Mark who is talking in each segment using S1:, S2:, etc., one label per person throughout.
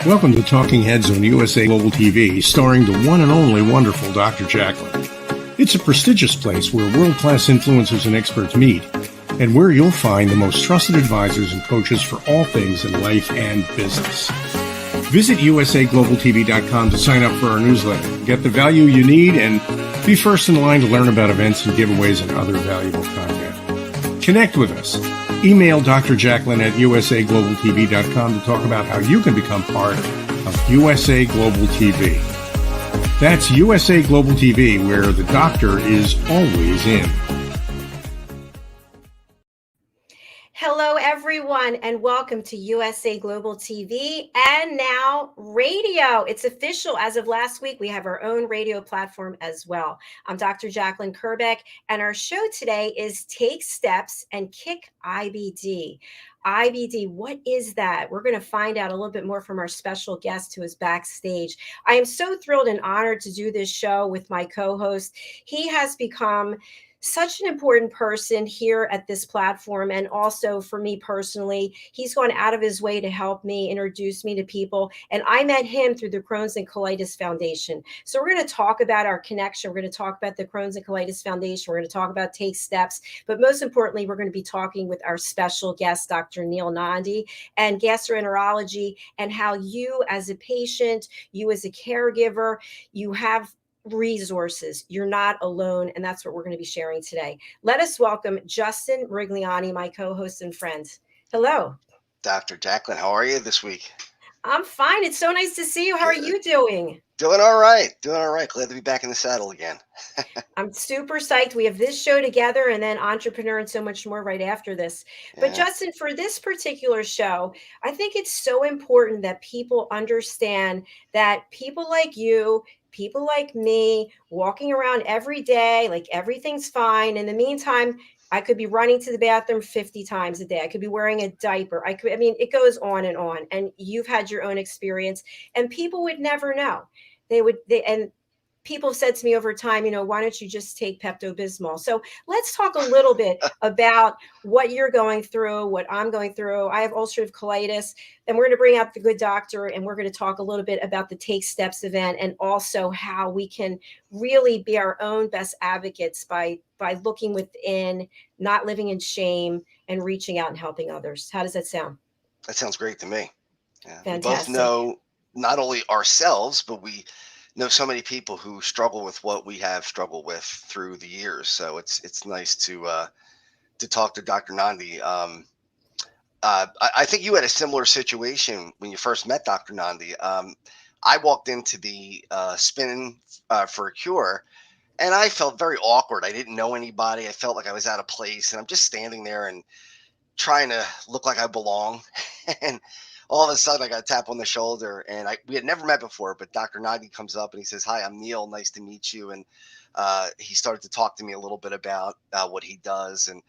S1: Welcome to Talking Heads on USA Global TV, starring the one and only wonderful Dr. JACALYN. It's a prestigious place where world-class influencers and experts meet, and where you'll find the most trusted advisors and coaches for all things in life and business. Visit usaglobaltv.com to sign up for our newsletter, get the value you need, and be first in line to learn about events and giveaways and other valuable content. Connect with us. Email Dr. JACALYN at usaglobaltv.com to talk about how you can become part of USA Global TV. That's USA Global TV, where the doctor is always in.
S2: Hello, everyone, and welcome to USA Global TV and now radio. It's official. As of last week, we have our own radio platform as well. I'm Dr. JACALYN KERBECK, and our show today is Take Steps and Kick IBD. IBD, what is that? We're going to find out a little bit more from our special guest who is backstage. I am so thrilled and honored to do this show with my co-host. He has become such an important person here at this platform. And also for me personally, he's gone out of his way to help me, introduce me to people. And I met him through the Crohn's and Colitis Foundation. So we're going to talk about our connection. We're going to talk about the Crohn's and Colitis Foundation. We're going to talk about Take Steps. But most importantly, we're going to be talking with our special guest, Dr. Neil Nandi, and gastroenterology, and how you as a patient, you as a caregiver, you have resources. You're not alone. And that's what we're going to be sharing today. Let us welcome Justin MIRIGLIANI, my co-host and friend. Hello.
S3: Dr. JACALYN, how are you this week?
S2: I'm fine. It's so nice to see you. How are you doing?
S3: Doing all right. Doing all right. Glad to be back in the saddle again.
S2: I'm super psyched. We have this show together and then Entrepreneur and so much more right after this. But Justin, for this particular show, I think it's so important that people understand that people like you, people like me, walking around every day, like everything's fine. In the meantime, I could be running to the bathroom 50 times a day. I could be wearing a diaper. I mean, it goes on. And you've had your own experience and people would never know. And people have said to me over time, why don't you just take Pepto-Bismol? So let's talk a little bit about what you're going through, what I'm going through. I have ulcerative colitis, and we're going to bring out the good doctor, and we're going to talk a little bit about the Take Steps event and also how we can really be our own best advocates by looking within, not living in shame, and reaching out and helping others. How does that sound?
S3: That sounds great to me. Yeah.
S2: Fantastic.
S3: We both know not only ourselves, but we know so many people who struggle with what we have struggled with through the years. So it's nice to talk to Dr. Nandi. I think you had a similar situation when you first met Dr. Nandi. I walked into the spin for a cure, and I felt very awkward. I didn't know anybody. I felt like I was out of place, and I'm just standing there and trying to look like I belong. And all of a sudden I got a tap on the shoulder, and we had never met before, but Dr. Nandi comes up and he says, "Hi, I'm Neil. Nice to meet you." And he started to talk to me a little bit about what he does. And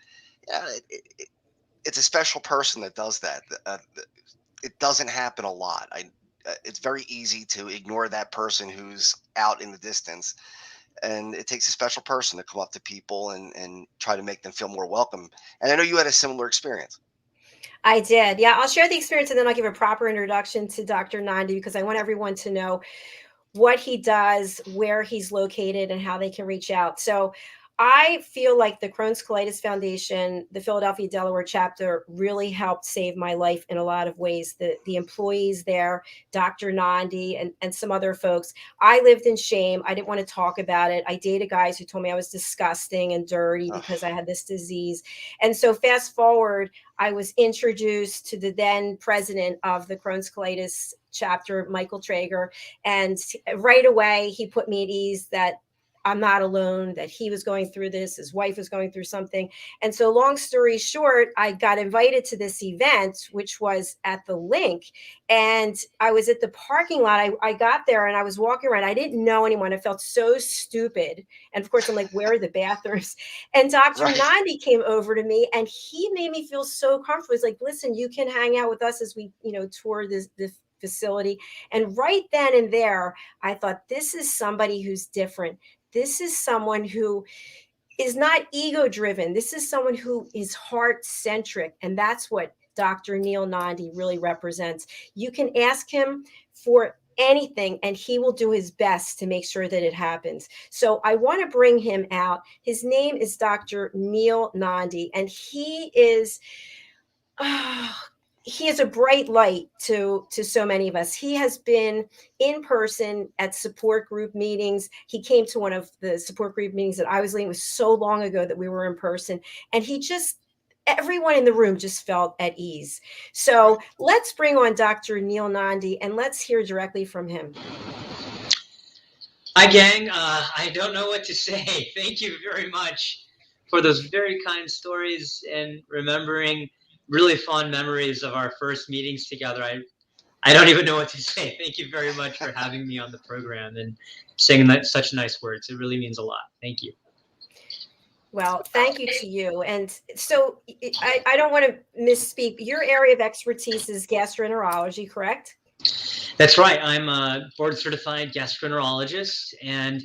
S3: it's a special person that does that. It doesn't happen a lot. It's very easy to ignore that person who's out in the distance. And it takes a special person to come up to people and try to make them feel more welcome. And I know you had a similar experience.
S2: I did. Yeah, I'll share the experience and then I'll give a proper introduction to Dr. Nandi because I want everyone to know what he does, where he's located, and how they can reach out. So I feel like the Crohn's Colitis Foundation, the Philadelphia, Delaware chapter really helped save my life in a lot of ways. The employees there, Dr. Nandi and some other folks, I lived in shame. I didn't want to talk about it. I dated guys who told me I was disgusting and dirty because I had this disease. And so fast forward, I was introduced to the then president of the Crohn's Colitis chapter, Michael Traeger. And right away, he put me at ease that I'm not alone, that he was going through this, his wife was going through something. And so long story short, I got invited to this event, which was at the link. And I was at the parking lot. I got there and I was walking around. I didn't know anyone. I felt so stupid. And of course, I'm like, where are the bathrooms? And Dr. Nandi came over to me and he made me feel so comfortable. He's like, listen, you can hang out with us as we, tour this facility. And right then and there, I thought, this is somebody who's different. This is someone who is not ego driven. This is someone who is heart centric. And that's what Dr. Neil Nandi really represents. You can ask him for anything, and he will do his best to make sure that it happens. So I want to bring him out. His name is Dr. Neil Nandi, and he is he is a bright light to so many of us. He has been in person at support group meetings. He came to one of the support group meetings that I was leading. It was so long ago that we were in person, and everyone in the room just felt at ease. So let's bring on Dr. Neil Nandi and let's hear directly from him.
S4: Hi, gang. I don't know what to say. Thank you very much for those very kind stories and remembering really fond memories of our first meetings together. I don't even know what to say. Thank you very much for having me on the program and saying such nice words. It really means a lot. Thank you.
S2: Well, thank you to you. And so I don't want to misspeak. Your area of expertise is gastroenterology, correct?
S4: That's right. I'm a board-certified gastroenterologist, and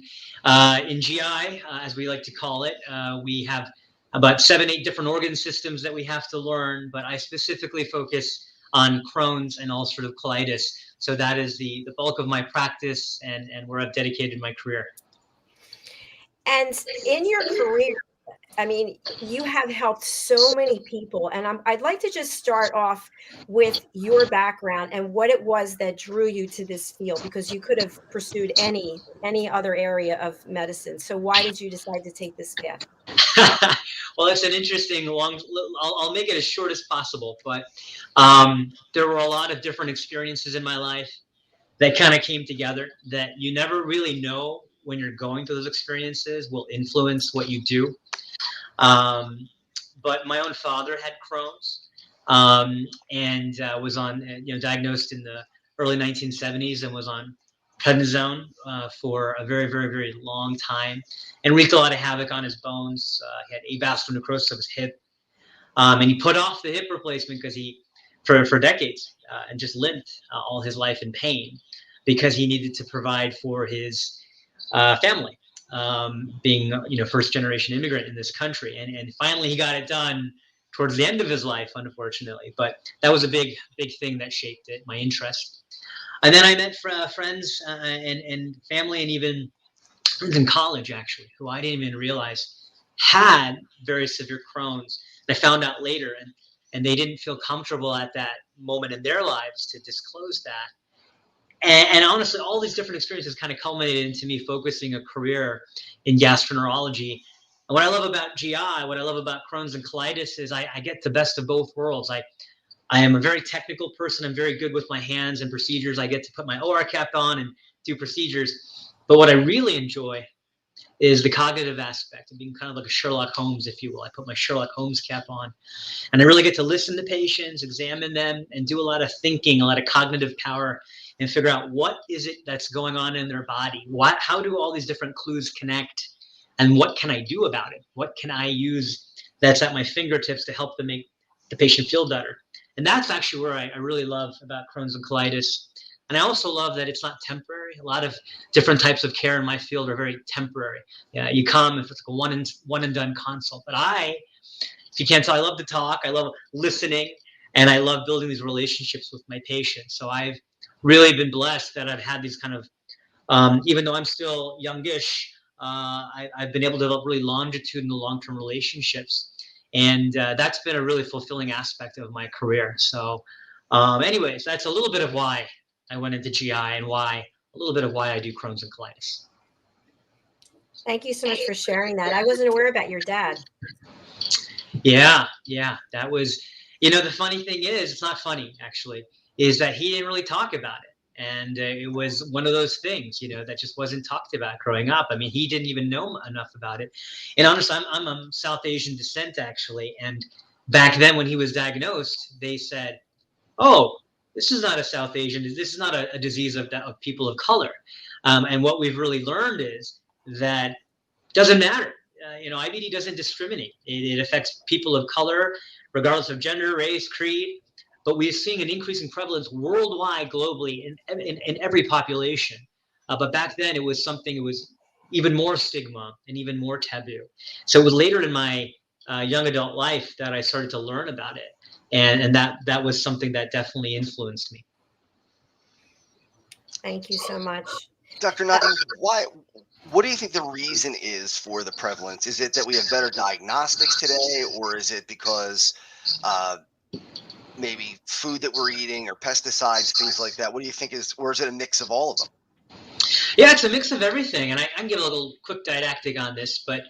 S4: in GI, as we like to call it, we have about 7-8 different organ systems that we have to learn, but I specifically focus on Crohn's and ulcerative colitis. So that is the bulk of my practice and where I've dedicated my career.
S2: And in your career, I mean, you have helped so many people, and I'd like to just start off with your background and what it was that drew you to this field, because you could have pursued any other area of medicine. So why did you decide to take this path?
S4: Well, it's an interesting long. I'll make it as short as possible, but there were a lot of different experiences in my life that kind of came together that you never really know when you're going through those experiences will influence what you do. But my own father had Crohn's and was on, diagnosed in the early 1970s and was on prednisone for a very, very, very long time and wreaked a lot of havoc on his bones. He had avascular necrosis of his hip. And he put off the hip replacement because for decades and just limped all his life in pain because he needed to provide for his family. Being first generation immigrant in this country, and finally he got it done towards the end of his life, unfortunately. But that was a big thing that shaped it, my interest. And then I met friends and family, and even friends in college actually, who I didn't even realize had very severe Crohn's. I found out later, and they didn't feel comfortable at that moment in their lives to disclose that. And honestly, all these different experiences kind of culminated into me focusing a career in gastroenterology. And what I love about GI, what I love about Crohn's and colitis is I get the best of both worlds. I am a very technical person. I'm very good with my hands and procedures. I get to put my OR cap on and do procedures. But what I really enjoy is the cognitive aspect of being kind of like a Sherlock Holmes, if you will. I put my Sherlock Holmes cap on, and I really get to listen to patients, examine them, and do a lot of thinking, a lot of cognitive power, and figure out what is it that's going on in their body. How do all these different clues connect, and what can I do about it? What can I use that's at my fingertips to help them make the patient feel better? And that's actually where I really love about Crohn's and colitis. And I also love that it's not temporary. A lot of different types of care in my field are very temporary. Yeah, you come if it's like a one and done consult. But if you can't tell, I love to talk. I love listening, and I love building these relationships with my patients. So I've really been blessed that I've had these kind of, even though I'm still youngish, I've been able to develop really longitudinal, long-term relationships. And that's been a really fulfilling aspect of my career. So anyways, that's a little bit of why I went into GI and a little bit of why I do Crohn's and colitis.
S2: Thank you so much for sharing that. I wasn't aware about your dad.
S4: Yeah, that was, the funny thing is, it's not funny actually, is that he didn't really talk about it. And it was one of those things, that just wasn't talked about growing up. I mean, he didn't even know enough about it. And honestly, I'm of South Asian descent actually. And back then when he was diagnosed, they said, oh, this is not a South Asian, this is not a disease of people of color. And what we've really learned is that it doesn't matter. IBD doesn't discriminate. It affects people of color, regardless of gender, race, creed. But we're seeing an increasing prevalence worldwide, globally, in every population. But back then, it was even more stigma and even more taboo. So it was later in my young adult life that I started to learn about it. And that was something that definitely influenced me.
S2: Thank you so much.
S3: Dr. Nandi, what do you think the reason is for the prevalence? Is it that we have better diagnostics today, or is it because maybe food that we're eating or pesticides, things like that? What do you think or is it a mix of all of them?
S4: Yeah, it's a mix of everything. And I can give a little quick didactic on this, but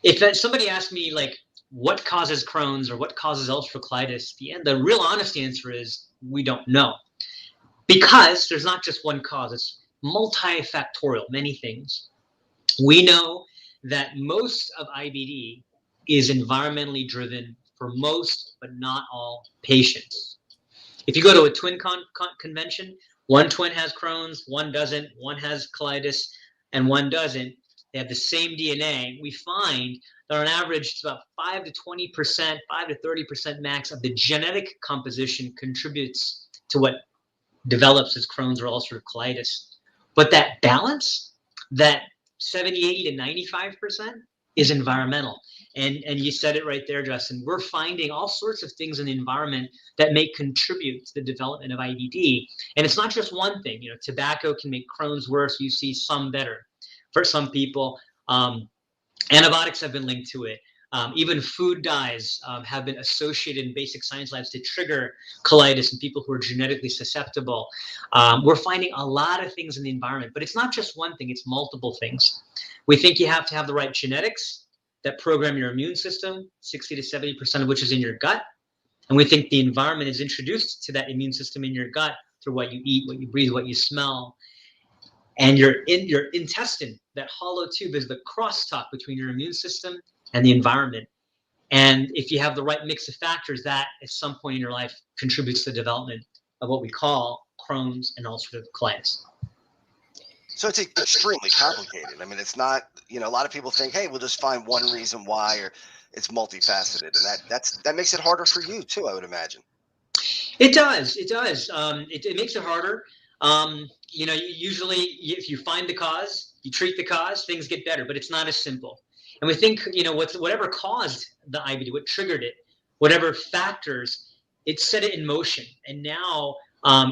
S4: if somebody asked me, like, what causes Crohn's or what causes ulcerative colitis, the real honest answer is we don't know. Because there's not just one cause, it's multifactorial, many things. We know that most of IBD is environmentally driven for most, but not all patients. If you go to a twin convention, one twin has Crohn's, one doesn't, one has colitis, and one doesn't. They have the same DNA. We find that on average, it's about 5 to 20%, 5 to 30% max of the genetic composition contributes to what develops as Crohn's or ulcerative colitis. But that balance, that 70, 80 to 95% is environmental. And you said it right there, Justin. We're finding all sorts of things in the environment that may contribute to the development of IBD. And it's not just one thing. You know, tobacco can make Crohn's worse. You see some better. For some people, antibiotics have been linked to it. Even food dyes have been associated in basic science labs to trigger colitis in people who are genetically susceptible. We're finding a lot of things in the environment, but it's not just one thing, it's multiple things. We think you have to have the right genetics that program your immune system, 60 to 70% of which is in your gut. And we think the environment is introduced to that immune system in your gut through what you eat, what you breathe, what you smell. And your intestine, that hollow tube, is the crosstalk between your immune system and the environment. And if you have the right mix of factors, that at some point in your life contributes to the development of what we call Crohn's and ulcerative colitis.
S3: So it's extremely complicated. I mean, it's not, a lot of people think, hey, we'll just find one reason why, or it's multifaceted. And that makes it harder for you too, I would imagine.
S4: It does. It makes it harder. Usually if you find the cause, you treat the cause, things get better, but it's not as simple. And we think, whatever caused the IBD, what triggered it, whatever factors, it set it in motion. And now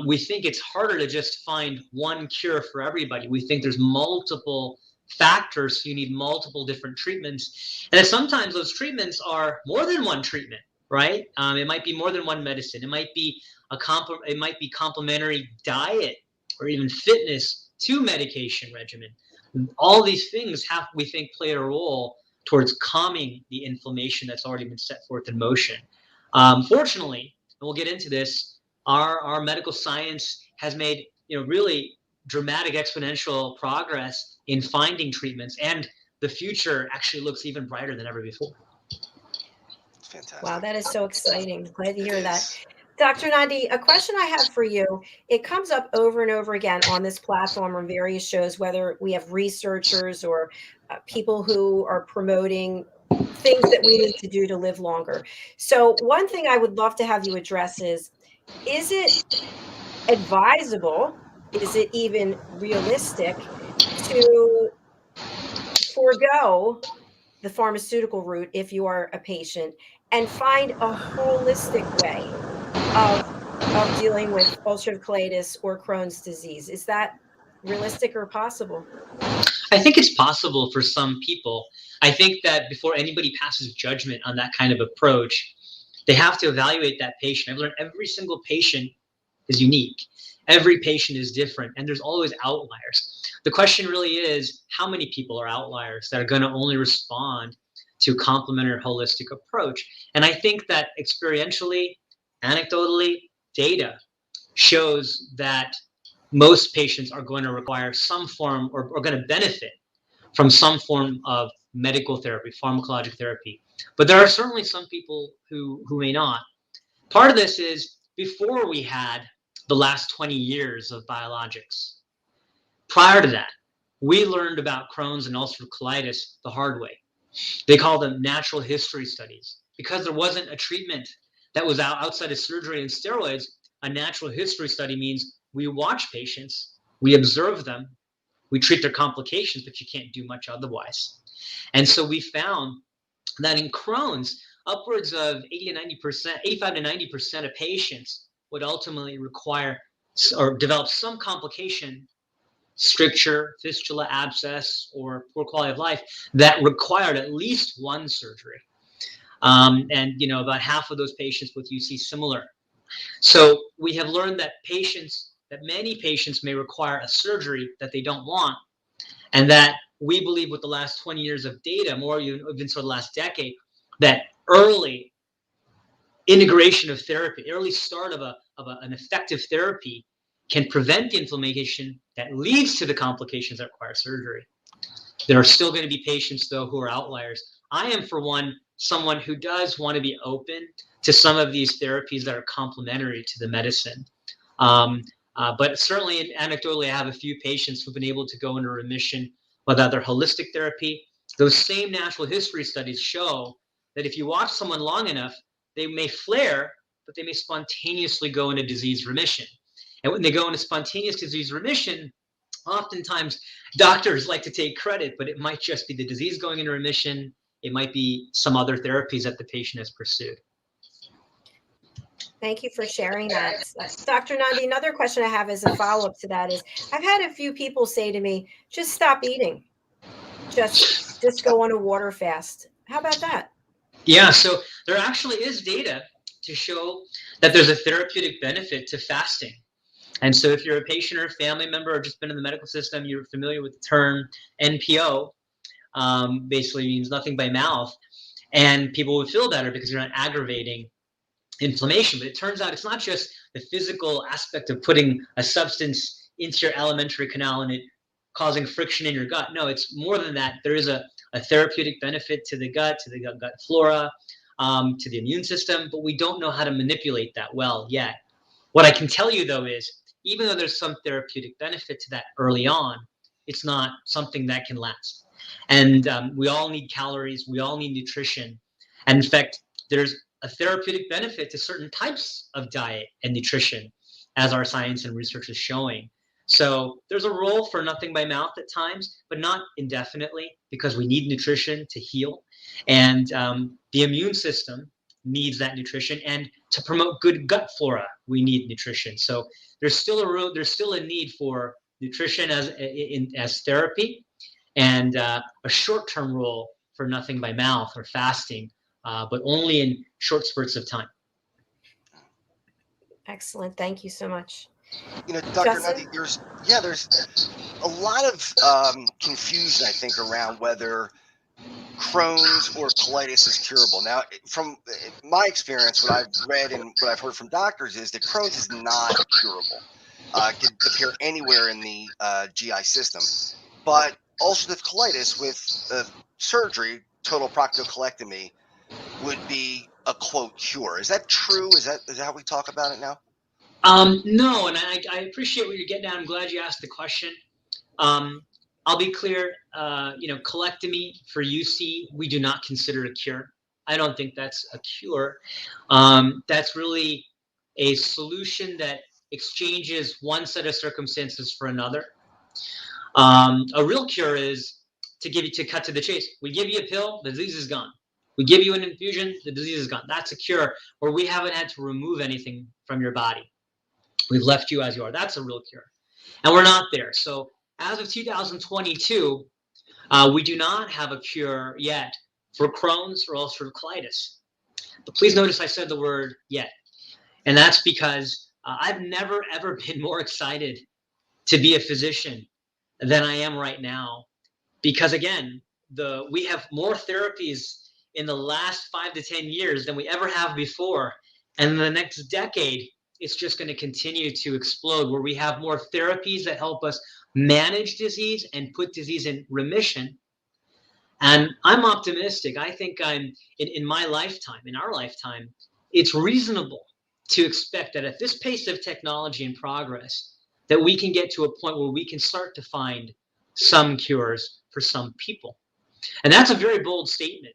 S4: we think it's harder to just find one cure for everybody. We think there's multiple factors, so you need multiple different treatments. And sometimes those treatments are more than one treatment, right? It might be more than one medicine. It might be complementary diet or even fitness to medication regimen. All these things we think, play a role towards calming the inflammation that's already been set forth in motion. Fortunately, and we'll get into this, our medical science has made really dramatic exponential progress in finding treatments, and the future actually looks even brighter than ever before.
S3: It's fantastic.
S2: Wow, that is so exciting. Glad to hear that. Dr. Nandi, a question I have for you, it comes up over and over again on this platform on various shows, whether we have researchers or people who are promoting things that we need to do to live longer. So one thing I would love to have you address is it advisable, is it even realistic to forego the pharmaceutical route if you are a patient and find a holistic way of dealing with ulcerative colitis or Crohn's disease? Is that realistic or possible?
S4: I think it's possible for some people. I think that before anybody passes judgment on that kind of approach, they have to evaluate that patient. I've learned every single patient is unique. Every patient is different, and there's always outliers. The question really is, how many people are outliers that are going to only respond to a complementary holistic approach? And I think that experientially, anecdotally, data shows that most patients are going to require some form or going to benefit from some form of medical therapy, pharmacologic therapy. But there are certainly some people who may not. Part of this is before we had the last 20 years of biologics. Prior to that, we learned about Crohn's and ulcerative colitis the hard way. They call them natural history studies. Because there wasn't a treatment that was outside of surgery and steroids, a natural history study means we watch patients, we observe them, we treat their complications, but you can't do much otherwise. And so we found that in Crohn's, upwards of 85 to 90% of patients would ultimately require or developed some complication, stricture, fistula, abscess, or poor quality of life that required at least one surgery. And about half of those patients with UC similar. So we have learned that many patients may require a surgery that they don't want, and that we believe with the last 20 years of data, more even so the last decade, that early integration of therapy, early start of an effective therapy can prevent the inflammation that leads to the complications that require surgery. There are still going to be patients, though, who are outliers. I am, for one, someone who does want to be open to some of these therapies that are complementary to the medicine. But certainly, anecdotally, I have a few patients who've been able to go into remission with other holistic therapy. Those same natural history studies show that if you watch someone long enough, they may flare, but they may spontaneously go into disease remission. And when they go into spontaneous disease remission, oftentimes doctors like to take credit, but it might just be the disease going into remission. It might be some other therapies that the patient has pursued.
S2: Thank you for sharing that. Dr. Nandi, another question I have as a follow-up to that is, I've had a few people say to me, just stop eating. Just go on a water fast. How about that?
S4: Yeah, so there actually is data to show that there's a therapeutic benefit to fasting. And so if you're a patient or a family member or just been in the medical system, you're familiar with the term NPO, basically means nothing by mouth. And people would feel better because you're not aggravating inflammation. But it turns out it's not just the physical aspect of putting a substance into your alimentary canal and it causing friction in your gut. No, it's more than that. There is a therapeutic benefit to the gut flora, to the immune system, but we don't know how to manipulate that well yet. What I can tell you, though, is even though there's some therapeutic benefit to that early on, it's not something that can last. And we all need calories. We all need nutrition. And in fact, there's a therapeutic benefit to certain types of diet and nutrition, as our science and research is showing. So there's a role for nothing by mouth at times, but not indefinitely, because we need nutrition to heal. And the immune system needs that nutrition. And to promote good gut flora, we need nutrition. So there's still a need for nutrition as therapy, and a short-term role for nothing by mouth or fasting, but only in short spurts of time.
S2: Excellent. Thank you so much.
S3: Dr. Nandi, there's a lot of confusion, I think, around whether Crohn's or colitis is curable. Now, from my experience, what I've read and what I've heard from doctors is that Crohn's is not curable. It can appear anywhere in the GI system. But ulcerative colitis with surgery, total proctocolectomy, would be a, quote, cure. Is that true? Is that how we talk about it now?
S4: No, and I appreciate what you're getting at. I'm glad you asked the question. I'll be clear, colectomy for UC, we do not consider a cure. I don't think that's a cure. That's really a solution that exchanges one set of circumstances for another. A real cure is to cut to the chase. We give you a pill, the disease is gone. We give you an infusion, the disease is gone. That's a cure where we haven't had to remove anything from your body. We've left you as you are. That's a real cure. And we're not there. So as of 2022, we do not have a cure yet for Crohn's or ulcerative colitis. But please notice I said the word yet. And that's because I've never, ever been more excited to be a physician than I am right now. Because again, we have more therapies in the last 5 to 10 years than we ever have before. And in the next decade, it's just going to continue to explode, where we have more therapies that help us manage disease and put disease in remission. And I'm optimistic. I think in my lifetime, in our lifetime, it's reasonable to expect that at this pace of technology and progress, that we can get to a point where we can start to find some cures for some people. And that's a very bold statement.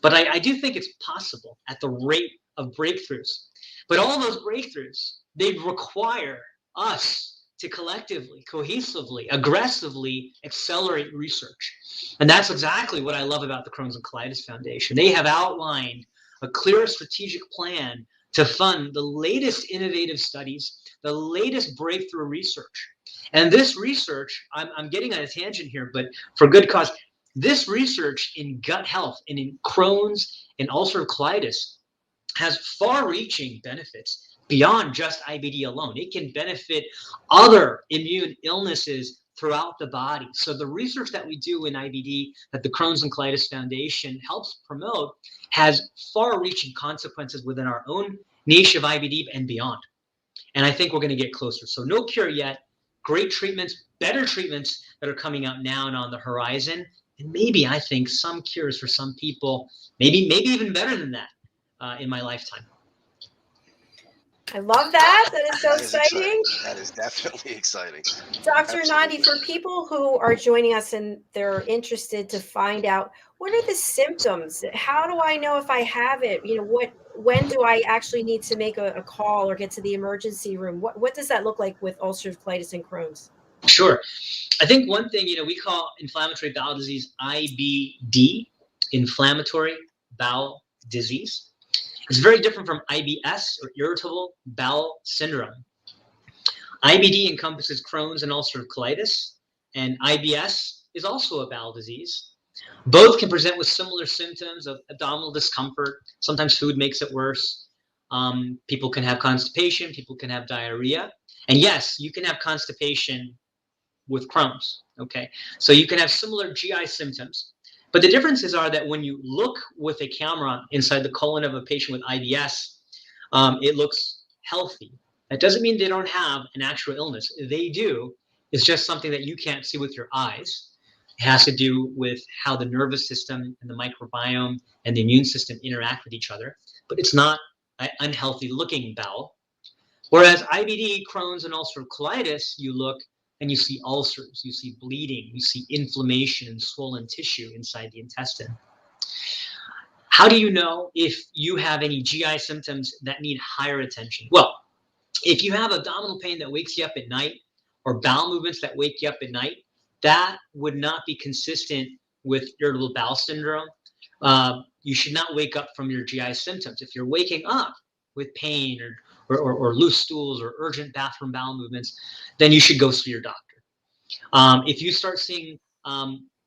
S4: But I do think it's possible at the rate of breakthroughs. But all those breakthroughs, they require us to collectively, cohesively, aggressively accelerate research. And that's exactly what I love about the Crohn's and Colitis Foundation. They have outlined a clear strategic plan to fund the latest innovative studies, the latest breakthrough research. And this research, I'm getting on a tangent here, but for good cause, this research in gut health and in Crohn's and ulcerative colitis has far-reaching benefits beyond just IBD alone. It can benefit other immune illnesses throughout the body. So the research that we do in IBD that the Crohn's and Colitis Foundation helps promote has far-reaching consequences within our own niche of IBD and beyond. And I think we're going to get closer. So no cure yet, great treatments, better treatments that are coming out now and on the horizon. And maybe, I think, some cures for some people, maybe even better than that in my lifetime.
S2: I love that. That is so exciting.
S3: That is definitely exciting.
S2: Dr. Nandi, for people who are joining us and they're interested to find out, what are the symptoms? How do I know if I have it? When do I actually need to make a call or get to the emergency room? What does that look like with ulcerative colitis and Crohn's?
S4: Sure. I think one thing, we call inflammatory bowel disease IBD, inflammatory bowel disease. It's very different from IBS, or irritable bowel syndrome. IBD encompasses Crohn's and ulcerative colitis, and IBS is also a bowel disease. Both can present with similar symptoms of abdominal discomfort. Sometimes food makes it worse. People can have constipation. People can have diarrhea. And yes, you can have constipation with Crohn's, okay? So you can have similar GI symptoms. But the differences are that when you look with a camera inside the colon of a patient with IBS, it looks healthy. That doesn't mean they don't have an actual illness. They do. It's just something that you can't see with your eyes. It has to do with how the nervous system and the microbiome and the immune system interact with each other. But it's not an unhealthy looking bowel. Whereas IBD, Crohn's, and ulcerative colitis, you look and you see ulcers, you see bleeding, you see inflammation and swollen tissue inside the intestine. How do you know if you have any GI symptoms that need higher attention? Well, if you have abdominal pain that wakes you up at night or bowel movements that wake you up at night, that would not be consistent with irritable bowel syndrome. You should not wake up from your GI symptoms. If you're waking up with pain or loose stools or urgent bathroom bowel movements, then you should go see your doctor. If you start seeing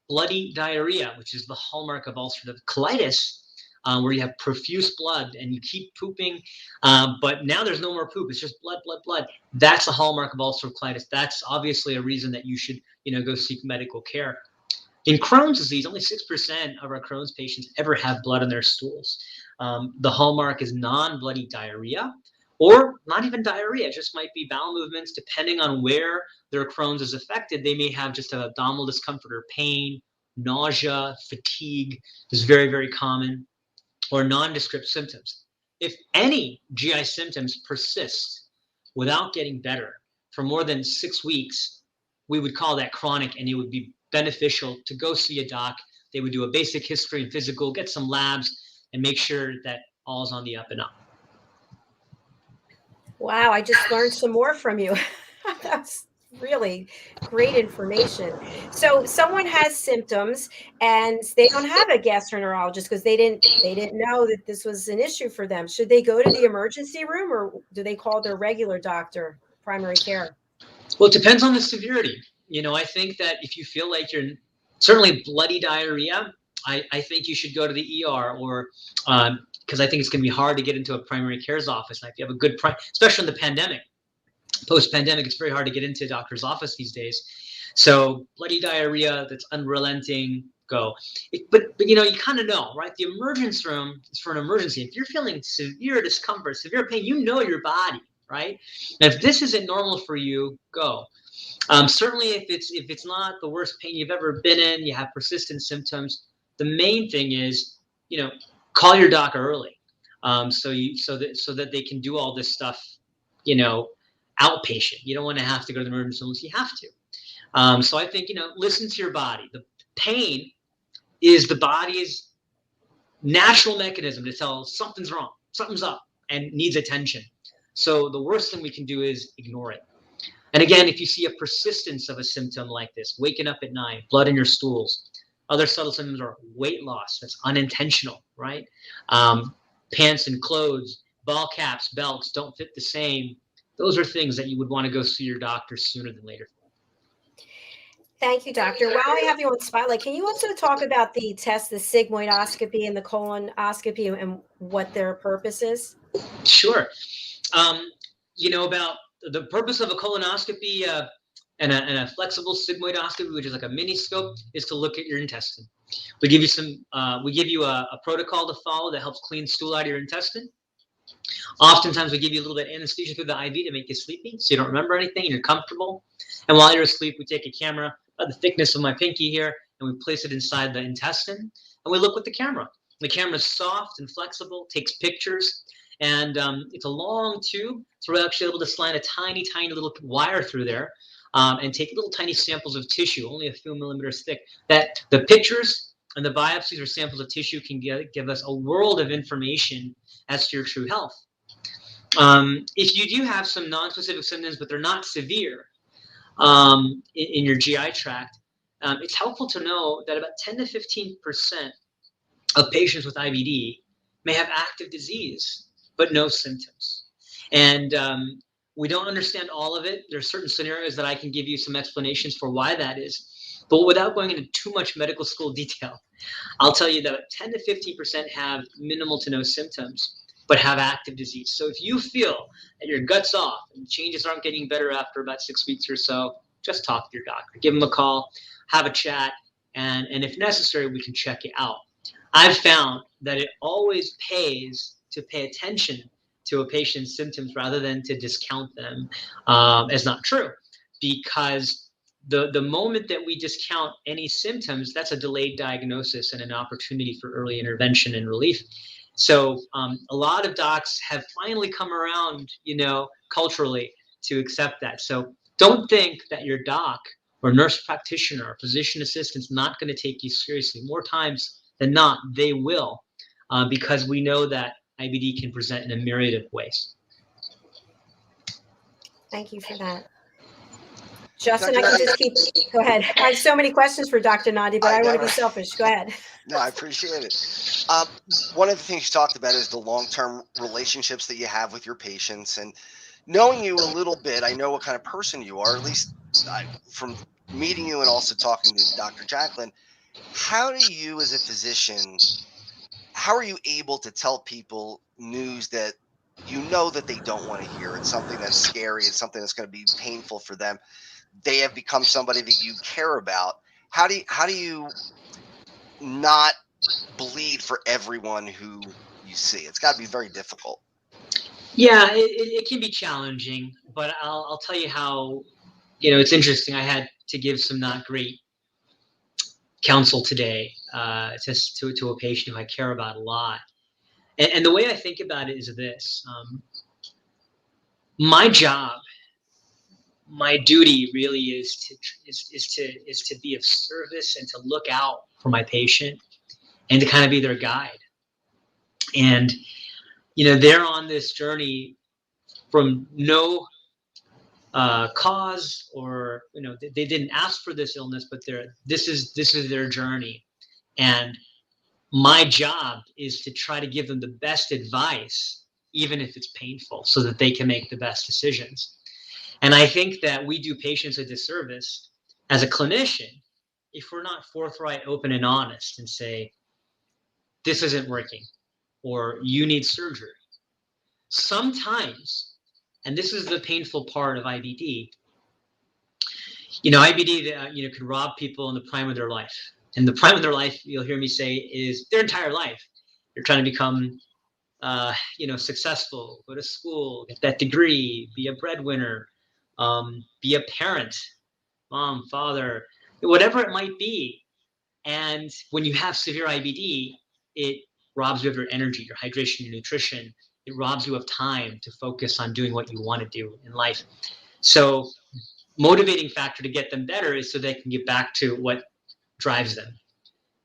S4: bloody diarrhea, which is the hallmark of ulcerative colitis, where you have profuse blood and you keep pooping, but now there's no more poop, it's just blood, blood, blood. That's a hallmark of ulcerative colitis. That's obviously a reason that you should, go seek medical care. In Crohn's disease, only 6% of our Crohn's patients ever have blood in their stools. The hallmark is non-bloody diarrhea, or not even diarrhea, it just might be bowel movements. Depending on where their Crohn's is affected, they may have just an abdominal discomfort or pain, nausea, fatigue is very, very common, or nondescript symptoms. If any GI symptoms persist without getting better for more than 6 weeks, we would call that chronic, and it would be beneficial to go see a doc. They would do a basic history and physical, get some labs, and make sure that all's on the up and up.
S2: Wow, I just learned some more from you. That's really great information. So someone has symptoms and they don't have a gastroenterologist because they didn't know that this was an issue for them. Should they go to the emergency room, or do they call their regular doctor, primary care?
S4: Well, it depends on the severity. I think that if you feel like you're certainly bloody diarrhea, I think you should go to the ER, or because I think it's going to be hard to get into a primary care's office. Like if you have a good, especially in the pandemic, post-pandemic, it's very hard to get into a doctor's office these days. So bloody diarrhea that's unrelenting, go. But you kind of know, right? The emergency room is for an emergency. If you're feeling severe discomfort, severe pain, you know your body, right? And if this isn't normal for you, go. Certainly, if it's not the worst pain you've ever been in, you have persistent symptoms, the main thing is, call your doc early, so that they can do all this stuff, outpatient. You don't want to have to go to the emergency room unless you have to. So I think, listen to your body. The pain is the body's natural mechanism to tell something's wrong, something's up, and needs attention. So the worst thing we can do is ignore it. And again, if you see a persistence of a symptom like this, waking up at night, blood in your stools, other subtle symptoms are weight loss. That's unintentional, right? Pants and clothes, ball caps, belts don't fit the same, those are things that you would want to go see your doctor sooner than later.
S2: Thank you, doctor. While I have you on Spotlight, can you also talk about the test, the sigmoidoscopy and the colonoscopy, and what their purpose is?
S4: Sure. About the purpose of a colonoscopy and a flexible sigmoidoscopy, which is like a mini scope, is to look at your intestine. We give you a protocol to follow that helps clean stool out of your intestine. Oftentimes, we give you a little bit of anesthesia through the IV to make you sleepy, so you don't remember anything and you're comfortable. And while you're asleep, we take a camera about the thickness of my pinky here, and we place it inside the intestine, and we look with the camera. The camera is soft and flexible, takes pictures, and it's a long tube, so we're actually able to slide a tiny, tiny little wire through there and take little tiny samples of tissue, only a few millimeters thick. That the pictures and the biopsies or samples of tissue can give us a world of information as to your true health. If you do have some non-specific symptoms, but they're not severe in your GI tract, it's helpful to know that about 10 to 15% of patients with IBD may have active disease, but no symptoms. And we don't understand all of it. There are certain scenarios that I can give you some explanations for why that is. But without going into too much medical school detail, I'll tell you that 10 to 15% have minimal to no symptoms, but have active disease. So if you feel that your gut's off and changes aren't getting better after about 6 weeks or so, just talk to your doctor. Give them a call, have a chat, and if necessary, we can check it out. I've found that it always pays to pay attention to a patient's symptoms rather than to discount them as not true, because the moment that we discount any symptoms, that's a delayed diagnosis and an opportunity for early intervention and relief. So a lot of docs have finally come around, culturally to accept that. So don't think that your doc or nurse practitioner or physician assistant's not going to take you seriously. More times than not, they will, because we know that IBD can present in a myriad of ways.
S2: Thank you for that. Justin, I can just go ahead. I have so many questions for Dr. Nandi, but I want to be selfish. Go ahead.
S3: No, I appreciate it. One of the things you talked about is the long-term relationships that you have with your patients. And knowing you a little bit, I know what kind of person you are, at least from meeting you and also talking to Dr. JACALYN. How do you as a physician, how are you able to tell people news that that they don't want to hear? It's something that's scary. It's something that's going to be painful for them. They have become somebody that you care about. How do you not bleed for everyone who you see? It's got to be very difficult.
S4: Yeah, it can be challenging, but I'll tell you how, it's interesting. I had to give some not great counsel today just to a patient who I care about a lot. And the way I think about it is this. My job, my duty really is to be of service and to look out for my patient and to kind of be their guide. And they're on this journey from no cause, or they didn't ask for this illness, but this is their journey. And my job is to try to give them the best advice, even if it's painful, so that they can make the best decisions. And I think that we do patients a disservice as a clinician if we're not forthright, open, and honest and say, this isn't working, or you need surgery. Sometimes, and this is the painful part of IBD, IBD can rob people in the prime of their life. And the prime of their life, you'll hear me say, is their entire life. You're trying to become successful, go to school, get that degree, be a breadwinner, be a parent, mom, father, whatever it might be. And when you have severe IBD, it robs you of your energy, your hydration, your nutrition. It robs you of time to focus on doing what you want to do in life. So motivating factor to get them better is so they can get back to what drives them.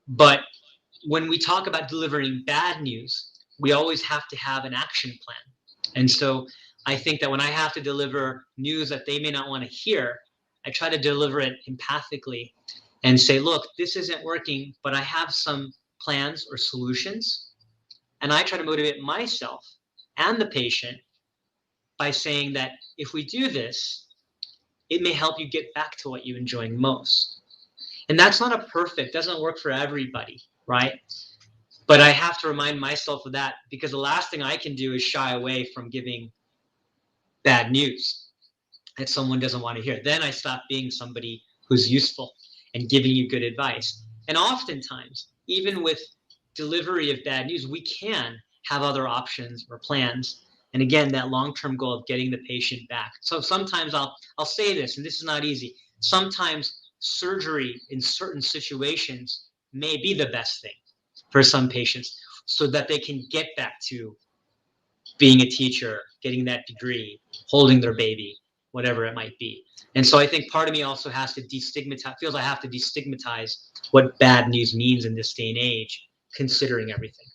S4: But when we talk about delivering bad news, we always have to have an action plan. And so I think that when I have to deliver news that they may not want to hear, I try to deliver it empathically and say, look, this isn't working, but I have some plans or solutions. And I try to motivate myself and the patient by saying that if we do this, it may help you get back to what you enjoy most. And that's not a perfect, doesn't work for everybody, right? But I have to remind myself of that, because the last thing I can do is shy away from giving bad news that someone doesn't want to hear. Then I stop being somebody who's useful and giving you good advice. And oftentimes, even with delivery of bad news, we can have other options or plans. And again, that long-term goal of getting the patient back. So sometimes I'll say this, and this is not easy. Sometimes surgery in certain situations may be the best thing for some patients, so that they can get back to being a teacher, getting that degree, holding their baby, whatever it might be. And so I think part of me also has to destigmatize, feels I have to destigmatize what bad news means in this day and age, considering everything.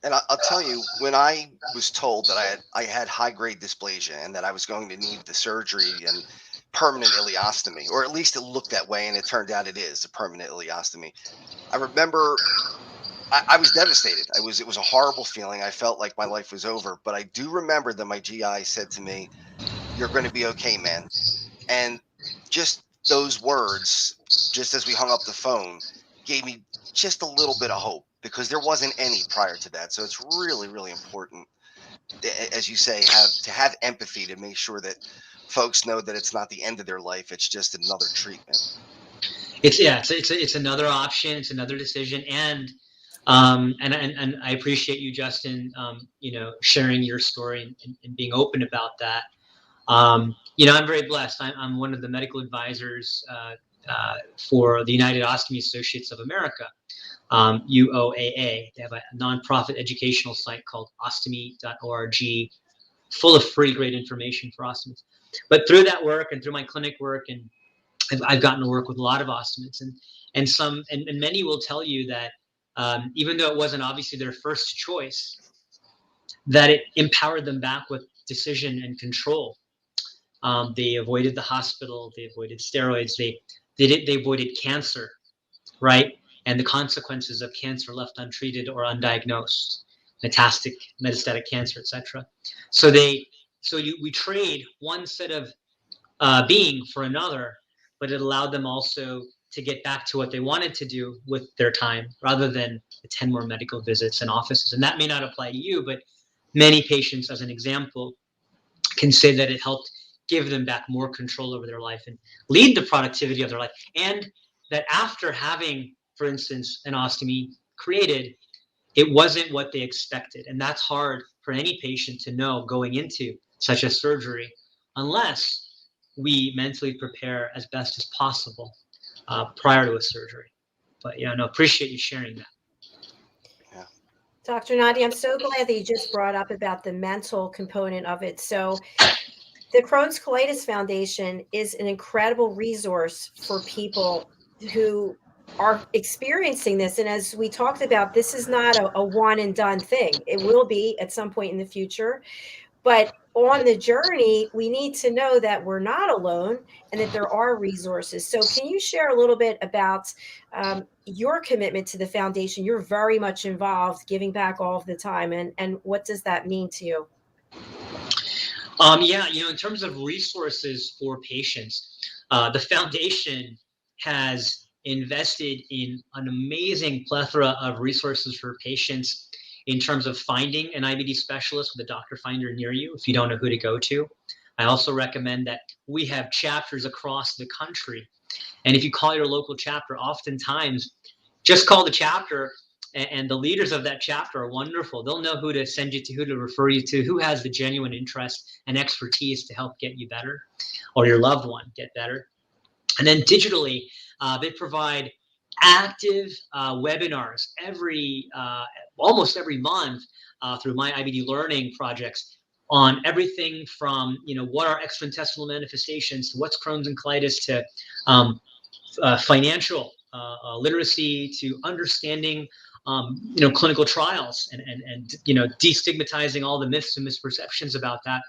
S3: And I'll tell you, when I was told that I had high-grade dysplasia and that I was going to need the surgery and permanent ileostomy, or at least it looked that way, and it turned out it is a permanent ileostomy. I remember I was devastated. It was a horrible feeling. I felt like my life was over. But I do remember that my GI said to me, "You're going to be okay, man." And just those words, just as we hung up the phone, gave me just a little bit of hope, because there wasn't any prior to that. So it's really, really important, as you say, to have empathy, to make sure that folks know that it's not the end of their life. It's just another treatment.
S4: It's another option. It's another decision. And I appreciate you, Justin, sharing your story and being open about that. I'm very blessed. I'm one of the medical advisors for the United Ostomy Associates of America, UOAA. They have a nonprofit educational site called ostomy.org, full of free, great information for ostomies. But through that work and through my clinic work, and I've gotten to work with a lot of ostomates, and many will tell you that even though it wasn't obviously their first choice, that it empowered them back with decision and control. They avoided the hospital, they avoided steroids, they avoided cancer, right? And the consequences of cancer left untreated or undiagnosed, metastatic cancer, etc. So we trade one set of being for another, but it allowed them also to get back to what they wanted to do with their time, rather than attend more medical visits and offices. And that may not apply to you, but many patients, as an example, can say that it helped give them back more control over their life and lead the productivity of their life. And that after having, for instance, an ostomy created, it wasn't what they expected. And that's hard for any patient to know going into such a surgery, unless we mentally prepare as best as possible prior to a surgery. But appreciate you sharing that.
S3: Yeah.
S2: Dr. Nandi, I'm so glad that you just brought up about the mental component of it. So the Crohn's Colitis Foundation is an incredible resource for people who are experiencing this. And as we talked about, this is not a one and done thing. It will be at some point in the future. But on the journey, we need to know that we're not alone and that there are resources. So can you share a little bit about your commitment to the foundation? You're very much involved, giving back all of the time. And what does that mean to you?
S4: In terms of resources for patients, the foundation has invested in an amazing plethora of resources for patients in terms of finding an IBD specialist with a doctor finder near you if you don't know who to go to. I also recommend that we have chapters across the country. And if you call your local chapter, oftentimes just call the chapter, and the leaders of that chapter are wonderful. They'll know who to send you to, who to refer you to, who has the genuine interest and expertise to help get you better, or your loved one get better. And then digitally, they provide active webinars almost every month through my IBD learning projects on everything from what are extraintestinal manifestations to what's Crohn's and colitis, to financial literacy, to understanding clinical trials, and destigmatizing all the myths and misperceptions about that.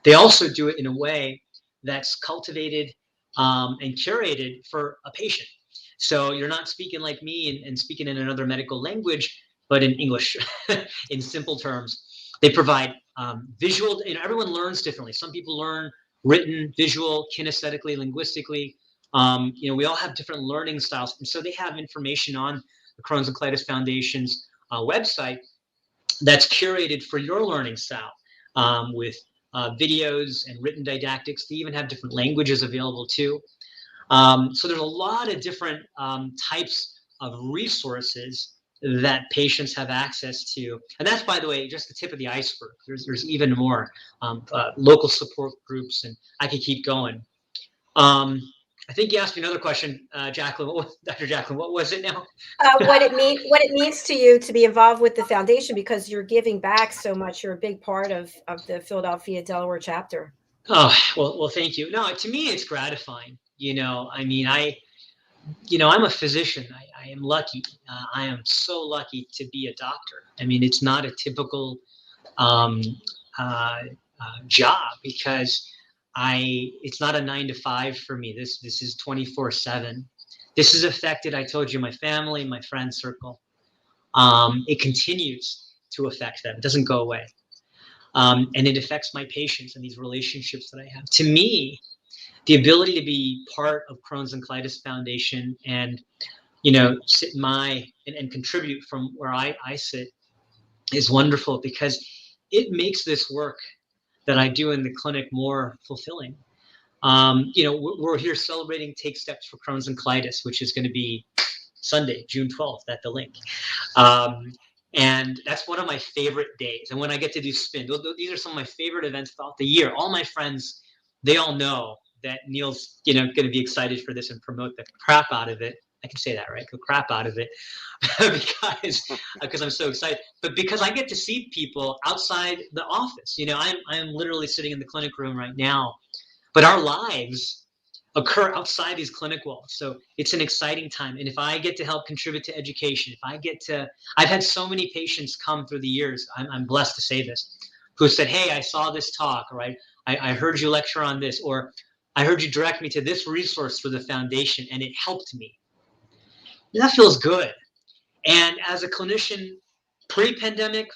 S4: They also do it in a way that's cultivated and curated for a patient. So you're not speaking like me and speaking in another medical language. but in English, in simple terms. They provide visual, everyone learns differently. Some people learn written, visual, kinesthetically, linguistically. We all have different learning styles. And so they have information on the Crohn's and Colitis Foundation's website that's curated for your learning style, with videos and written didactics. They even have different languages available too. So there's a lot of different types of resources that patients have access to. And that's, by the way, just the tip of the iceberg. There's even more local support groups, and I could keep going. I think you asked me another question, JACALYN. Dr. JACALYN, what was it now?
S2: What it means to you to be involved with the foundation, because you're giving back so much. You're a big part of the Philadelphia, Delaware chapter.
S4: Oh, well, thank you. No, to me, it's gratifying. I'm a physician. I am lucky. I am so lucky to be a doctor. It's not a typical job, because it's not a 9 to 5 for me. This is 24/7. This has affected, I told you, my family, my friend circle. It continues to affect them. It doesn't go away. And it affects my patients and these relationships that I have. To me, the ability to be part of Crohn's and Colitis Foundation and, sit and contribute from where I sit is wonderful, because it makes this work that I do in the clinic more fulfilling. We're here celebrating Take Steps for Crohn's and Colitis, which is going to be Sunday, June 12th at the link. And that's one of my favorite days. And when I get to do spin, these are some of my favorite events throughout the year. All my friends, they all know that Neil's, going to be excited for this and promote the crap out of it. I can say that, right? The crap out of it, because I'm so excited. But because I get to see people outside the office. I'm literally sitting in the clinic room right now, but our lives occur outside these clinic walls. So it's an exciting time. And if I get to help contribute to education, I've had so many patients come through the years, I'm blessed to say this, who said, hey, I saw this talk, or I heard you lecture on this, or I heard you direct me to this resource for the foundation and it helped me. And that feels good. And as a clinician, pre-pandemic,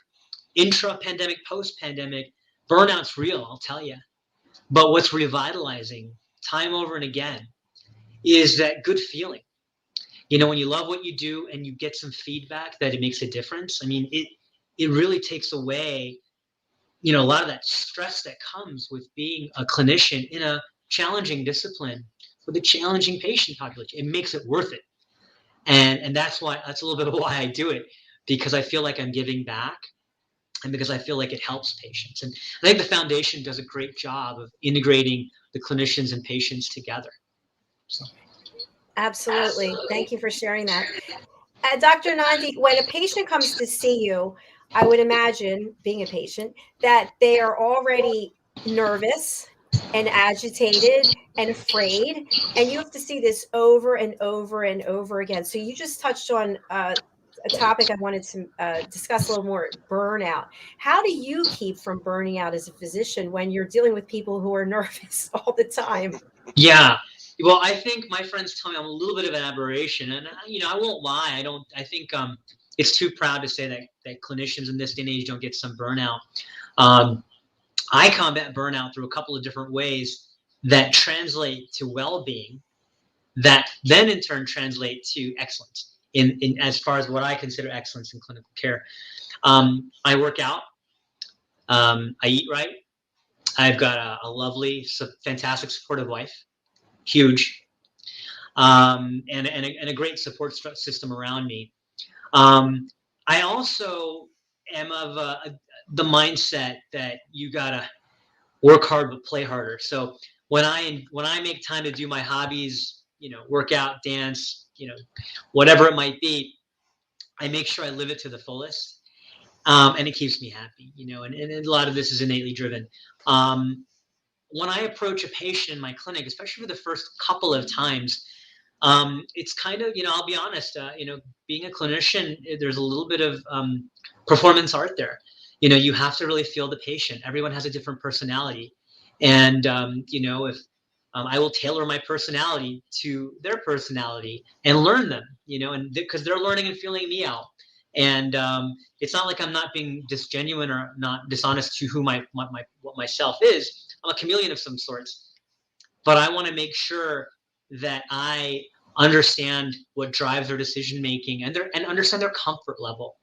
S4: intra-pandemic, post-pandemic, burnout's real, I'll tell you. But what's revitalizing time over and again is that good feeling. When you love what you do and you get some feedback that it makes a difference, it really takes away, a lot of that stress that comes with being a clinician in a challenging discipline with a challenging patient population. It makes it worth it. And that's a little bit of why I do it, because I feel like I'm giving back and because I feel like it helps patients. And I think the foundation does a great job of integrating the clinicians and patients together. So.
S2: Absolutely. Thank you for sharing that. Dr. Nandi, when a patient comes to see you, I would imagine, being a patient, that they are already nervous and agitated and afraid, and you have to see this over and over and over again. So you just touched on a topic I wanted to discuss a little more: burnout. How do you keep from burning out as a physician when you're dealing with people who are nervous all the time?
S4: Yeah. Well, I think my friends tell me I'm a little bit of an aberration, and I won't lie. I think it's too proud to say that clinicians in this day and age don't get some burnout. I combat burnout through a couple of different ways that translate to well-being, that then in turn translate to excellence in as far as what I consider excellence in clinical care. I work out. I eat right. I've got a lovely, fantastic, supportive wife, huge, and a great support system around me. I also am of the mindset that you gotta work hard but play harder. So when I make time to do my hobbies, work out, dance, whatever it might be, I make sure I live it to the fullest, and it keeps me happy. And a lot of this is innately driven. When I approach a patient in my clinic, especially for the first couple of times, it's kind of, I'll be honest, being a clinician, there's a little bit of performance art there. You have to really feel the patient. Everyone has a different personality. And, if I will tailor my personality to their personality and learn them, and because they're learning and feeling me out. And it's not like I'm not being disgenuine or not dishonest to who what myself is. I'm a chameleon of some sorts, but I want to make sure that I understand what drives their decision making and understand their comfort level.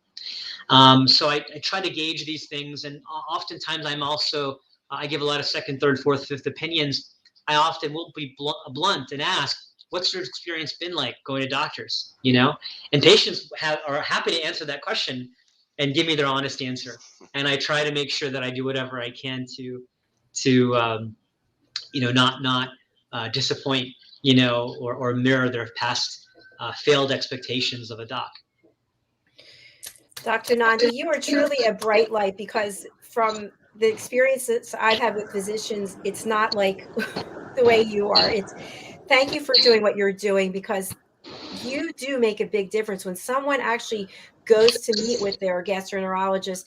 S4: So I try to gauge these things, and oftentimes I give a lot of second, third, fourth, fifth opinions. I often will be blunt and ask, what's your experience been like going to doctors? And patients are happy to answer that question and give me their honest answer. And I try to make sure that I do whatever I can to not disappoint, or mirror their past failed expectations of a doc.
S2: Dr. Nandi, you are truly a bright light, because from the experiences I've had with physicians, it's not like the way you are. Thank you for doing what you're doing, because you do make a big difference. When someone actually goes to meet with their gastroenterologist,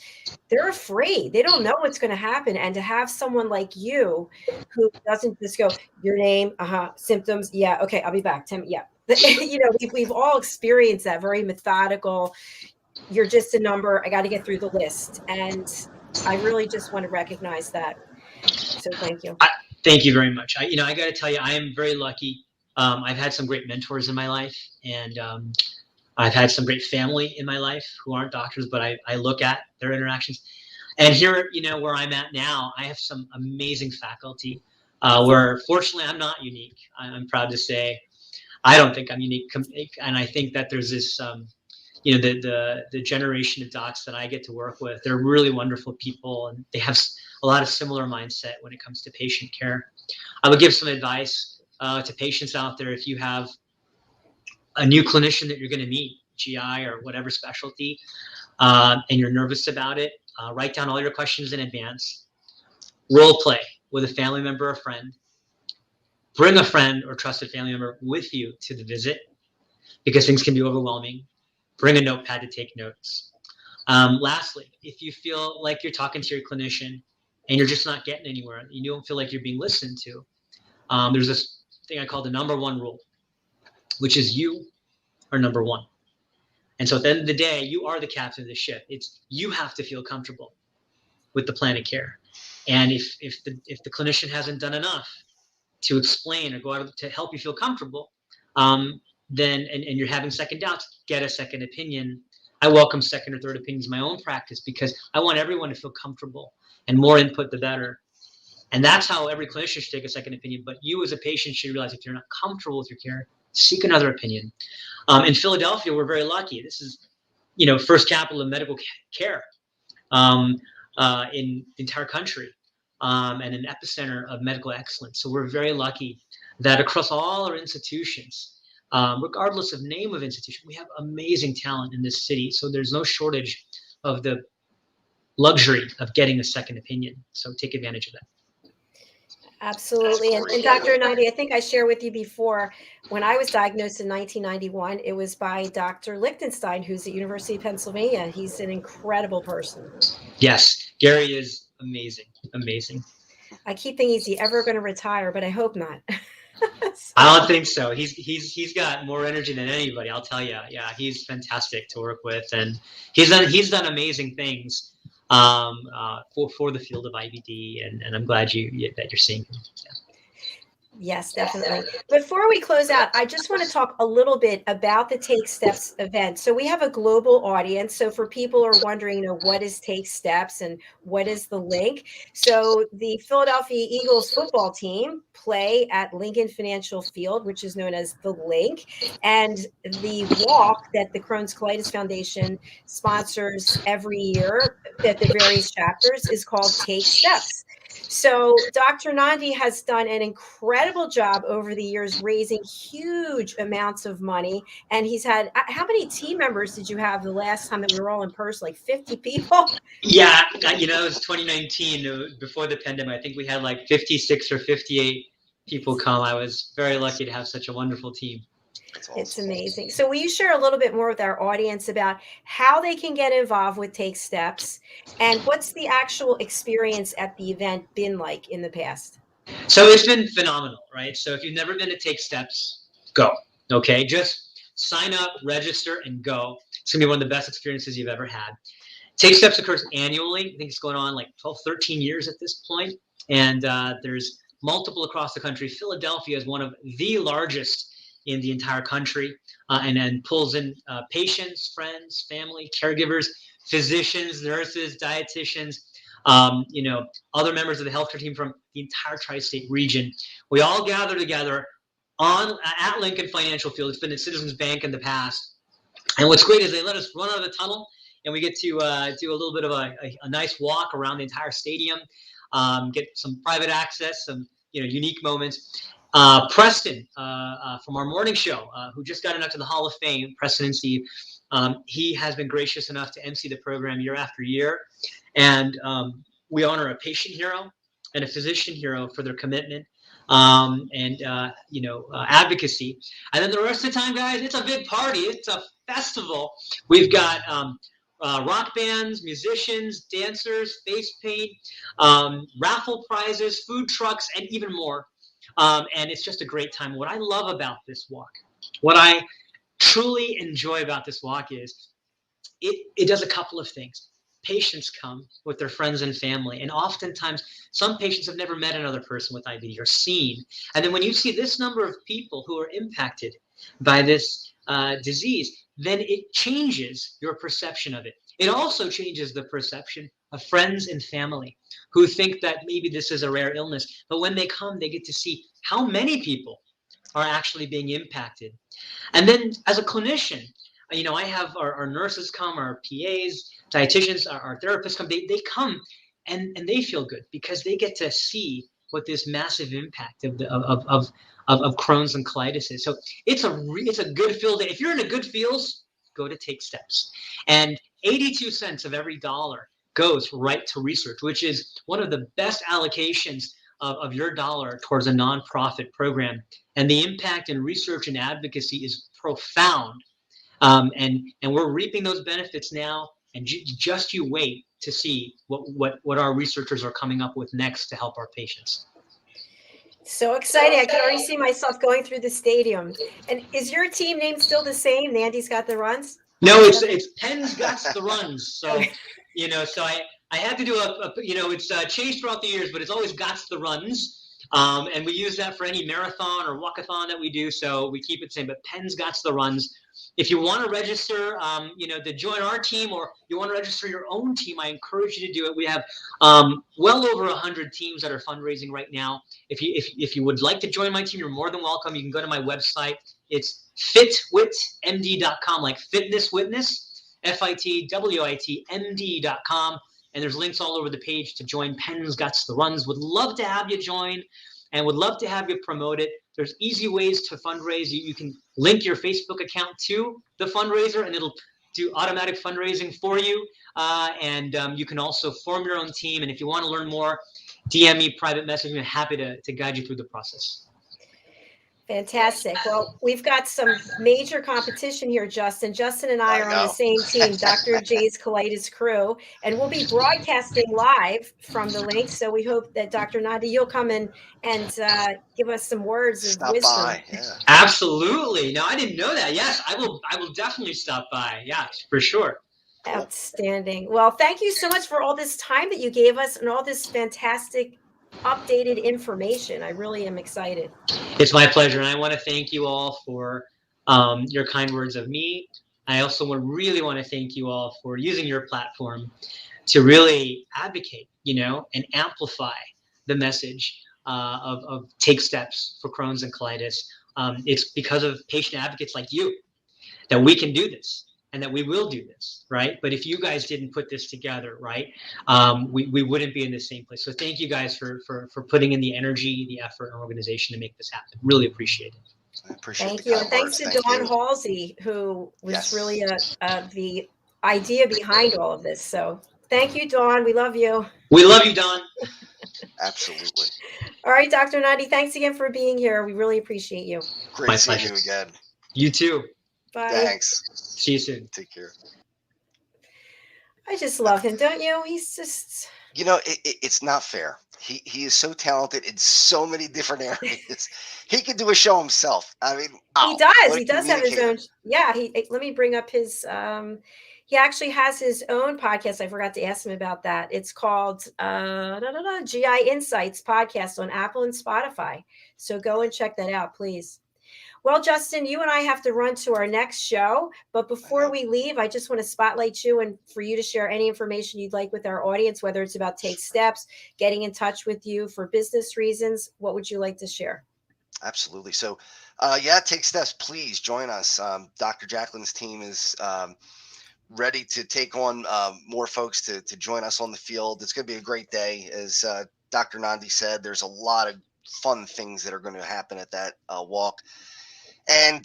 S2: they're afraid. They don't know what's going to happen. And to have someone like you who doesn't just go, your name, symptoms, yeah, okay, I'll be back. Yeah. We've all experienced that, very methodical. You're just a number. I got to get through the list. And I really just want to recognize that. So thank you.
S4: Thank you very much. I got to tell you, I am very lucky. I've had some great mentors in my life, and I've had some great family in my life who aren't doctors, but I look at their interactions. And here, where I'm at now, I have some amazing faculty where fortunately I'm not unique. I'm proud to say I don't think I'm unique. And I think that there's this, the generation of docs that I get to work with, they're really wonderful people, and they have a lot of similar mindset when it comes to patient care. I would give some advice to patients out there. If you have a new clinician that you're going to meet, GI or whatever specialty, and you're nervous about it, write down all your questions in advance. Role play with a family member or friend. Bring a friend or trusted family member with you to the visit, because things can be overwhelming. Bring a notepad to take notes. Lastly, if you feel like you're talking to your clinician and you're just not getting anywhere, you don't feel like you're being listened to, there's this thing I call the number one rule, which is you are number one. And so at the end of the day, you are the captain of the ship. You have to feel comfortable with the plan of care. And if the clinician hasn't done enough to explain or go out to help you feel comfortable, then and you're having second doubts, get a second opinion. I welcome second or third opinions in my own practice, because I want everyone to feel comfortable, and more input the better. And that's how every clinician should take a second opinion. But you as a patient should realize, if you're not comfortable with your care, seek another opinion. In Philadelphia, we're very lucky. This is, first capital of medical care in the entire country, and an epicenter of medical excellence. So we're very lucky that across all our institutions, regardless of name of institution, we have amazing talent in this city. So there's no shortage of the luxury of getting a second opinion. So take advantage of that.
S2: Absolutely. And Dr. Nandi, I think I shared with you before, when I was diagnosed in 1991, it was by Dr. Lichtenstein, who's at University of Pennsylvania. He's an incredible person.
S4: Yes, Gary is amazing. Amazing.
S2: I keep thinking, is he ever going to retire? But I hope not.
S4: I don't think so. He's got more energy than anybody, I'll tell you. Yeah, he's fantastic to work with, and he's done amazing things for the field of IBD, and I'm glad that you're seeing him. Yeah.
S2: Yes, definitely. Before we close out, I just want to talk a little bit about the Take Steps event. So we have a global audience. So for people who are wondering, what is Take Steps and what is the link? So the Philadelphia Eagles football team play at Lincoln Financial Field, which is known as the Link. And the walk that the Crohn's Colitis Foundation sponsors every year at the various chapters is called Take Steps. So Dr. Nandi has done an incredible job over the years, raising huge amounts of money. And he's had, how many team members did you have the last time that we were all in person? Like 50 people?
S4: Yeah, it was 2019, before the pandemic. I think we had like 56 or 58 people come. I was very lucky to have such a wonderful team.
S2: It's amazing. So will you share a little bit more with our audience about how they can get involved with Take Steps, and what's the actual experience at the event been like in the past?
S4: So it's been phenomenal, right? So if you've never been to Take Steps, go. Okay, just sign up, register, and go. It's going to be one of the best experiences you've ever had. Take Steps occurs annually. I think it's going on like 12, 13 years at this point. And there's multiple across the country. Philadelphia is one of the largest in the entire country, and then pulls in patients, friends, family, caregivers, physicians, nurses, dietitians, other members of the healthcare team from the entire tri-state region. We all gather together at Lincoln Financial Field. It's been at Citizens Bank in the past. And what's great is they let us run out of the tunnel, and we get to do a little bit of a nice walk around the entire stadium, get some private access, some unique moments. Preston from our morning show, who just got inducted to the Hall of Fame, Preston and Steve, he has been gracious enough to MC the program year after year. And we honor a patient hero and a physician hero for their commitment and advocacy. And then the rest of the time, guys, it's a big party. It's a festival. We've got rock bands, musicians, dancers, face paint, raffle prizes, food trucks, and even more. And it's just a great time. What I love about this walk, what I truly enjoy about this walk is it does a couple of things. Patients come with their friends and family, and oftentimes some patients have never met another person with IBD or seen. And then when you see this number of people who are impacted by this disease, then it changes your perception of it. It also changes the perception of friends and family who think that maybe this is a rare illness. But when they come, they get to see how many people are actually being impacted. And then as a clinician, I have our nurses come, our PAs, dietitians, our therapists come. They come and they feel good because they get to see what this massive impact of Crohn's and colitis is. So it's a good field. If you're in a good feels, go to Take Steps. And 82 cents of every dollar goes right to research, which is one of the best allocations of your dollar towards a nonprofit program. And the impact in research and advocacy is profound. And we're reaping those benefits now. And just you wait to see what our researchers are coming up with next to help our patients.
S2: So exciting. I can already see myself going through the stadium. And is your team name still the same? Nandy's Got the Runs?
S4: No, it's Penn's Got the Runs. So, so I had to do it's changed throughout the years, but it's always Got the Runs. And we use that for any marathon or walkathon that we do. So we keep it the same, but Penn's Got the Runs. If you want to register, to join our team, or you want to register your own team, I encourage you to do it. We have well over 100 teams that are fundraising right now. If you would like to join my team, you're more than welcome. You can go to my website. It's fitwitmd.com, like fitness witness, FITWITMD.com. And there's links all over the page to join Penn's Got the Runs. Would love to have you join and would love to have you promote it. There's easy ways to fundraise. You can link your Facebook account to the fundraiser, and it'll do automatic fundraising for you. And you can also form your own team. And if you want to learn more, DM me, private message. I'm happy to guide you through the process.
S2: Fantastic. Well, we've got some major competition here, Justin. Justin and I are on the same team, Dr. J's Colitis crew, and we'll be broadcasting live from the link. So we hope that Dr. Nandi, you'll come in and give us some words of wisdom.
S3: By, yeah.
S4: Absolutely. No, I didn't know that. Yes, I will definitely stop by. Yeah, for sure.
S2: Outstanding. Well, thank you so much for all this time that you gave us and all this fantastic updated information. I really am excited.
S4: It's my pleasure, and I want to thank you all for your kind words of me. I also really want to thank you all for using your platform to really advocate, and amplify the message of Take Steps for Crohn's and colitis. It's because of patient advocates like you that we can do this. And that we will do this, right? But if you guys didn't put this together, right, we wouldn't be in the same place. So thank you guys for putting in the energy, the effort, and organization to make this happen. Really appreciate it.
S3: I appreciate
S2: Thank you. And thanks to Dawn Halsey, who was really the idea behind all of this. So thank you, Dawn. We love you.
S4: We love you, Dawn.
S3: Absolutely.
S2: All right, Dr. Nandi, thanks again for being here. We really appreciate you.
S3: Great seeing you again.
S4: You too.
S2: Bye.
S3: Thanks.
S4: See you soon.
S3: Take care.
S2: I just love him, don't you? He's just...
S3: It's not fair. He is so talented in so many different areas. He could do a show himself. I mean, wow,
S2: He does.
S3: what a
S2: He does have his
S3: communicator.
S2: own. Yeah. Let me bring up his. He actually has his own podcast. I forgot to ask him about that. It's called GI Insights podcast on Apple and Spotify. So go and check that out, please. Well, Justin, you and I have to run to our next show. But before we leave, I just want to spotlight you and for you to share any information you'd like with our audience, whether it's about Take Steps, getting in touch with you for business reasons. What would you like to share?
S3: Absolutely. So, Take Steps. Please join us. Dr. JACALYN's team is ready to take on more folks to join us on the field. It's going to be a great day. As Dr. Nandi said, there's a lot of fun things that are going to happen at that walk. And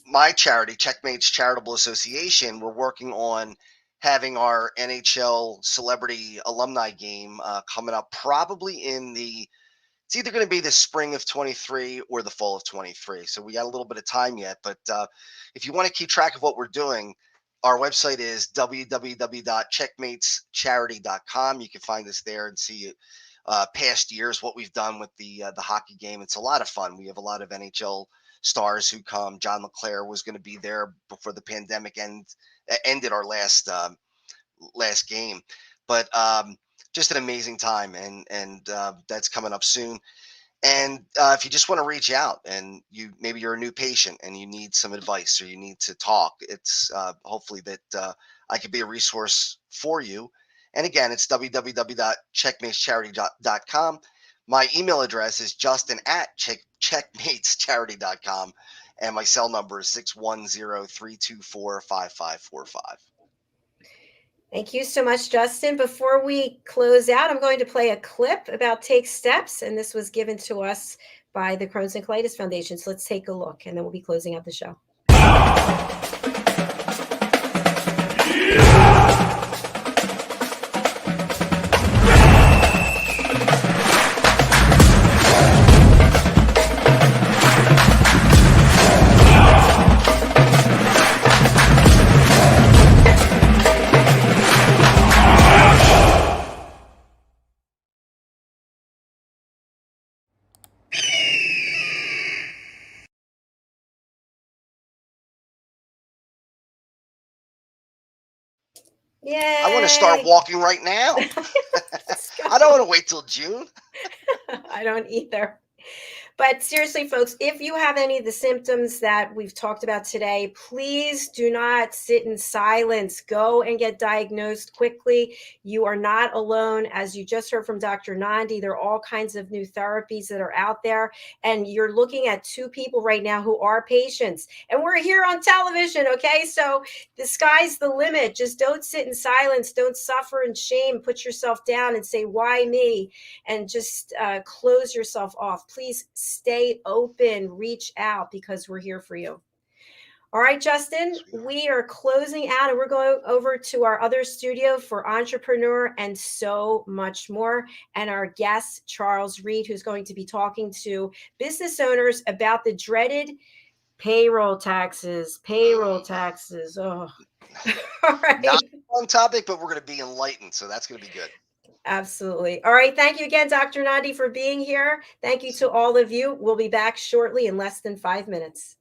S3: my charity, Checkmates Charitable Association, we're working on having our NHL celebrity alumni game coming up probably it's either going to be the spring of 23 or the fall of 23. So we got a little bit of time yet. But if you want to keep track of what we're doing, our website is www.checkmatescharity.com. You can find us there and see past years, what we've done with the hockey game. It's a lot of fun. We have a lot of NHL stars who come. John LeClaire was going to be there before the pandemic ended our last game. But just an amazing time, and that's coming up soon. And if you just want to reach out and maybe you're a new patient and you need some advice or you need to talk, it's hopefully that I could be a resource for you. And again, it's www.checkmatescharity.com. My email address is justin@checkmatescharity.com. And my cell number is 610-324-5545.
S2: Thank you so much, Justin. Before we close out, I'm going to play a clip about Take Steps, and this was given to us by the Crohn's and Colitis Foundation. So let's take a look, and then we'll be closing out the show. Yay!
S3: I want to start walking right now. I don't want to wait till June.
S2: I don't either. But seriously, folks, if you have any of the symptoms that we've talked about today, please do not sit in silence. Go and get diagnosed quickly. You are not alone. As you just heard from Dr. Nandi, there are all kinds of new therapies that are out there. And you're looking at two people right now who are patients. And we're here on television, okay? So the sky's the limit. Just don't sit in silence. Don't suffer in shame. Put yourself down and say, why me? And just close yourself off. Please stay open, reach out, because we're here for you. All right, Justin, we are closing out and we're going over to our other studio for entrepreneur and so much more. And our guest, Charles Reed, who's going to be talking to business owners about the dreaded payroll taxes. Oh, all right.
S3: Not on topic, but we're going to be enlightened. So that's going to be good.
S2: Absolutely. All right. Thank you again, Dr. Nandi, for being here. Thank you to all of you. We'll be back shortly in less than 5 minutes.